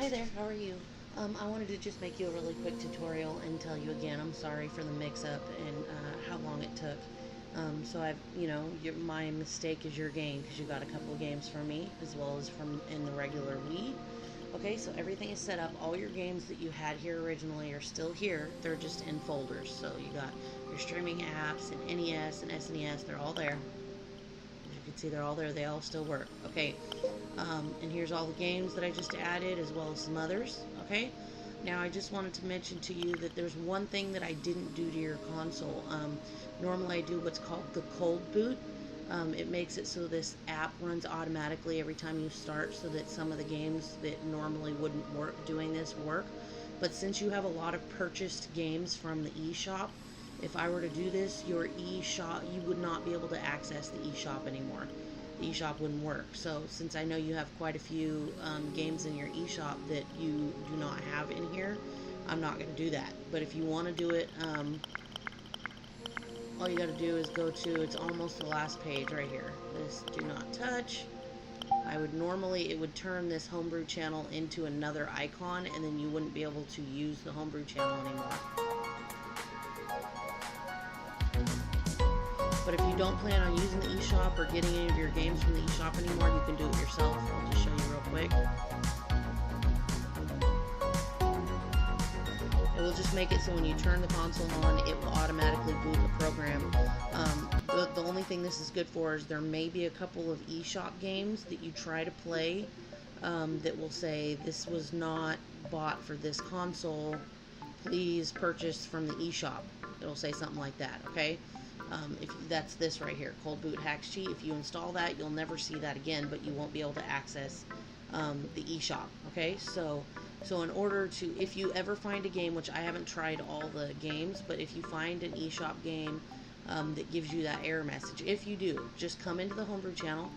Hi there, how are you? I wanted to just make you a really quick tutorial and tell you again, I'm sorry for the mix-up and how long it took. So I've, my mistake is your game because you got a couple of games from me as well as from in the regular Wii. Okay, so everything is set up. All your games that you had here originally are still here. They're just in folders. So you got your streaming apps and NES and SNES. They're all there. As you can see, they're all there. They all still work. Okay, and here's all the games that I just added as well as some others. Okay, now I just wanted to mention to you that there's one thing that I didn't do to your console. Normally I do what's called the cold boot. It makes it so this app runs automatically every time you start, so that some of the games that normally wouldn't work doing this work. But since you have a lot of purchased games from the eShop, if I were to do this, your eShop, you would not be able to access the eShop anymore. The eShop wouldn't work. So since I know you have quite a few games in your eShop that you do not have in here, I'm not going to do that. But if you want to do it, all you got to do is go to, it's almost the last page right here. This do not touch. I would normally, it would turn this homebrew channel into another icon, and then you wouldn't be able to use the homebrew channel anymore. But if you don't plan on using the eShop or getting any of your games from the eShop anymore, you can do it yourself. I'll just show you real quick. It will just make it so when you turn the console on, it will automatically boot the program. The only thing this is good for is there may be a couple of eShop games that you try to play that will say, this was not bought for this console, please purchase from the eShop. It'll say something like that, okay? If that's this right here, Cold Boot Hacks Cheat. If you install that, you'll never see that again, but you won't be able to access the eShop. Okay, so in order to, if you ever find a game, which I haven't tried all the games, but if you find an eShop game that gives you that error message, if you do, just come into the homebrew channel,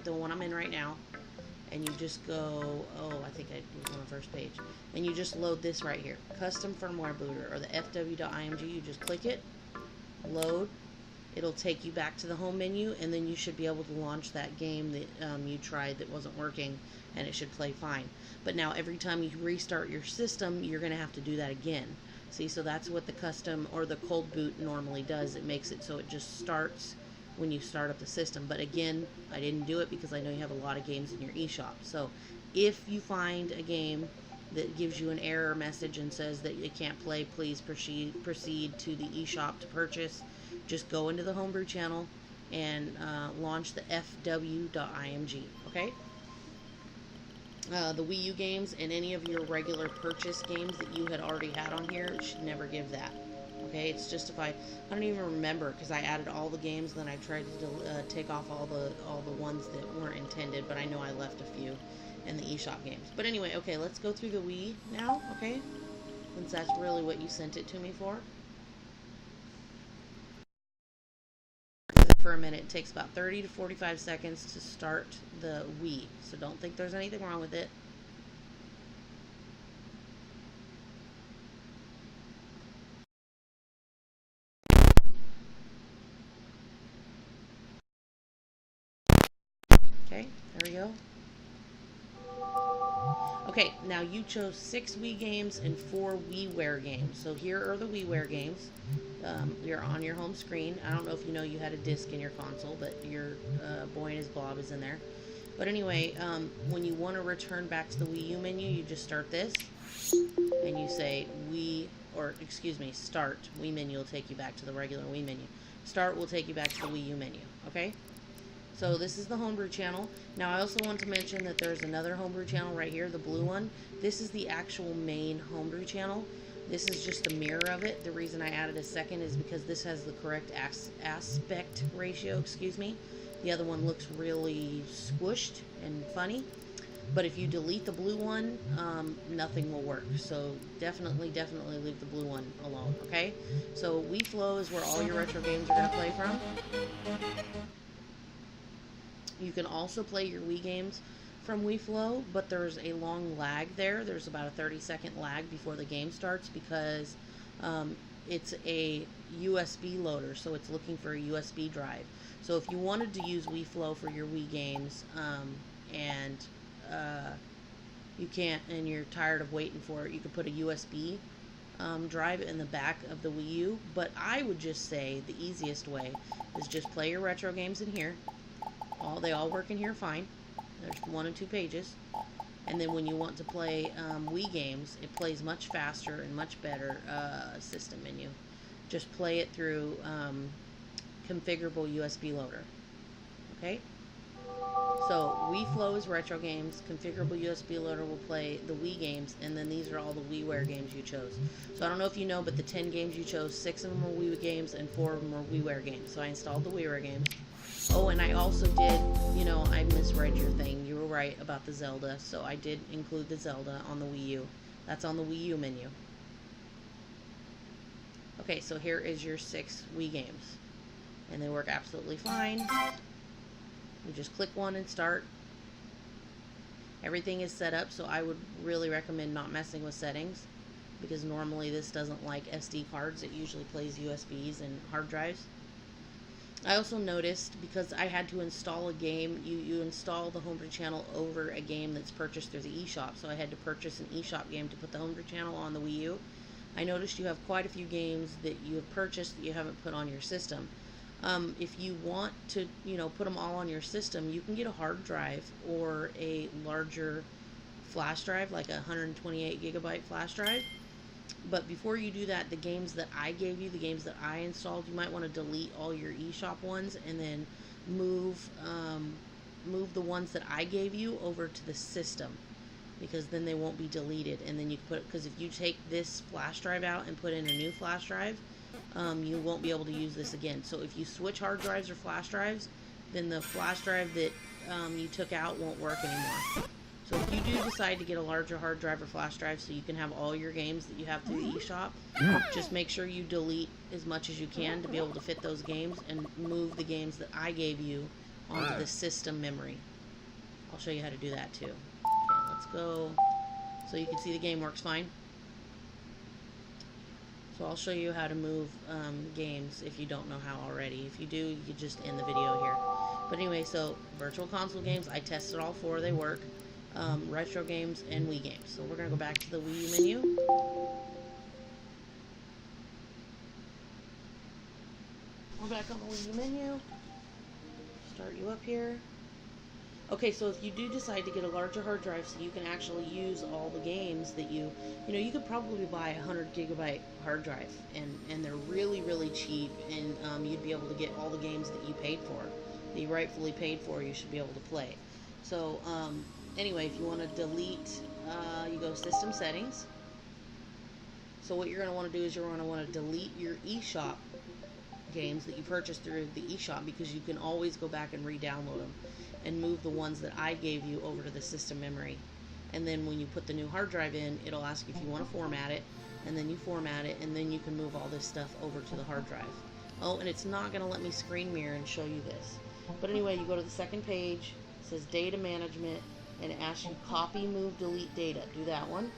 the one I'm in right now, and you just go, I think I was on the first page, and you just load this right here, custom firmware booter, or the fw.img. You just click it, load. It'll take you back to the home menu, and then you should be able to launch that game that you tried that wasn't working, and it should play fine. But now every time you restart your system, you're going to have to do that again. See, so that's what the custom or the cold boot normally does. It makes it so it just starts when you start up the system. But again, I didn't do it because I know you have a lot of games in your eShop. So if you find a game that gives you an error message and says that it can't play, please proceed to the eShop to purchase. Just go into the homebrew channel and launch the fw.img, okay? The Wii U games and any of your regular purchase games that you had already had on here, it should never give that, okay? It's just if I don't even remember because I added all the games, then I tried to take off all the ones that weren't intended, but I know I left a few in the eShop games. But anyway, okay, let's go through the Wii now, okay? Since that's really what you sent it to me for. For a minute. It takes about 30 to 45 seconds to start the Wii, so don't think there's anything wrong with it. Okay, there we go. Okay, now you chose 6 Wii games and 4 WiiWare games. So here are the WiiWare games. You're on your home screen. I don't know if you know you had a disc in your console, but your boy and his blob is in there. But anyway, when you want to return back to the Wii U menu, you just start this, and you say start. Wii menu will take you back to the regular Wii menu. Start will take you back to the Wii U menu, okay? So this is the homebrew channel. Now I also want to mention that there's another homebrew channel right here, the blue one. This is the actual main homebrew channel. This is just a mirror of it. The reason I added a second is because this has the correct aspect ratio, The other one looks really squished and funny. But if you delete the blue one, nothing will work. So definitely leave the blue one alone, okay? So Wii Flow is where all your retro games are going to play from. You can also play your Wii games from Wii Flow, but there's a long lag there. There's about a 30-second lag before the game starts because it's a USB loader, so it's looking for a USB drive. So if you wanted to use Wii Flow for your Wii games and you can't, and you're tired of waiting for it, you could put a USB drive in the back of the Wii U. But I would just say the easiest way is just play your retro games in here. They all work in here fine. There's 1 and 2 pages. And then when you want to play Wii games, it plays much faster and much better system menu. Just play it through configurable USB loader. Okay? So Wii Flow is retro games, configurable USB loader will play the Wii games, and then these are all the WiiWare games you chose. So I don't know if you know, but the 10 games you chose, 6 of them were Wii games and 4 of them were WiiWare games. So I installed the WiiWare games. Oh, and I also did, I misread your thing. You were right about the Zelda, so I did include the Zelda on the Wii U. That's on the Wii U menu. Okay, so here is your 6 Wii games. And they work absolutely fine. You just click one and start. Everything is set up, so I would really recommend not messing with settings, because normally this doesn't like SD cards. It usually plays USBs and hard drives. I also noticed, because I had to install a game, you install the Homebrew channel over a game that's purchased through the eShop, so I had to purchase an eShop game to put the Homebrew channel on the Wii U. I noticed you have quite a few games that you have purchased that you haven't put on your system. If you want to, put them all on your system, you can get a hard drive or a larger flash drive, like a 128 gigabyte flash drive. But before you do that, the games that I gave you, the games that I installed, you might want to delete all your eShop ones and then move the ones that I gave you over to the system, because then they won't be deleted. And then you can because if you take this flash drive out and put in a new flash drive, you won't be able to use this again. So if you switch hard drives or flash drives, then the flash drive that you took out won't work anymore. So if you do decide to get a larger hard drive or flash drive so you can have all your games that you have through the eShop, just make sure you delete as much as you can to be able to fit those games, and move the games that I gave you onto the system memory. I'll show you how to do that too. Okay, let's go. So you can see the game works fine. So I'll show you how to move games if you don't know how already. If you do, you can just end the video here. But anyway, so virtual console games, I tested all 4, they work. Retro games and Wii games. So we're going to go back to the Wii menu. We're back on the Wii menu. Start you up here. Okay, so if you do decide to get a larger hard drive so you can actually use all the games that you could probably buy a 100 gigabyte hard drive, and they're really, really cheap, and you'd be able to get all the games that you paid for, that you rightfully paid for, you should be able to play. So, anyway, if you want to delete, you go System Settings. So what you're going to want to do is you're going to want to delete your eShop games that you purchased through the eShop, because you can always go back and re-download them, and move the ones that I gave you over to the system memory. And then when you put the new hard drive in, it'll ask you if you want to format it, and then you format it, and then you can move all this stuff over to the hard drive. Oh, and it's not going to let me screen mirror and show you this. But anyway, you go to the second page, it says Data Management, and it asks you copy, move, delete data. Do that one.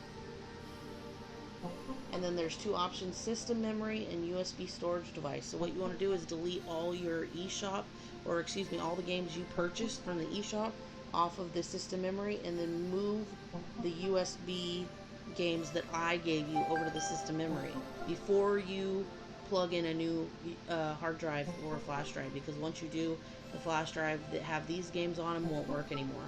And then there's 2 options, system memory and USB storage device. So what you want to do is delete all your eShop, or excuse me, all the games you purchased from the eShop off of the system memory, and then move the USB games that I gave you over to the system memory before you plug in a new hard drive or flash drive, because once you do, the flash drive that have these games on them won't work anymore.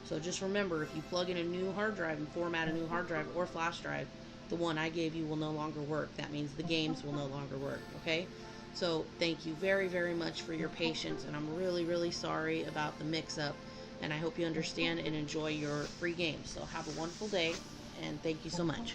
So just remember, if you plug in a new hard drive and format a new hard drive or flash drive, the one I gave you will no longer work. That means the games will no longer work, okay? So thank you very, very much for your patience, and I'm really, really sorry about the mix-up, and I hope you understand and enjoy your free games. So have a wonderful day, and thank you so much.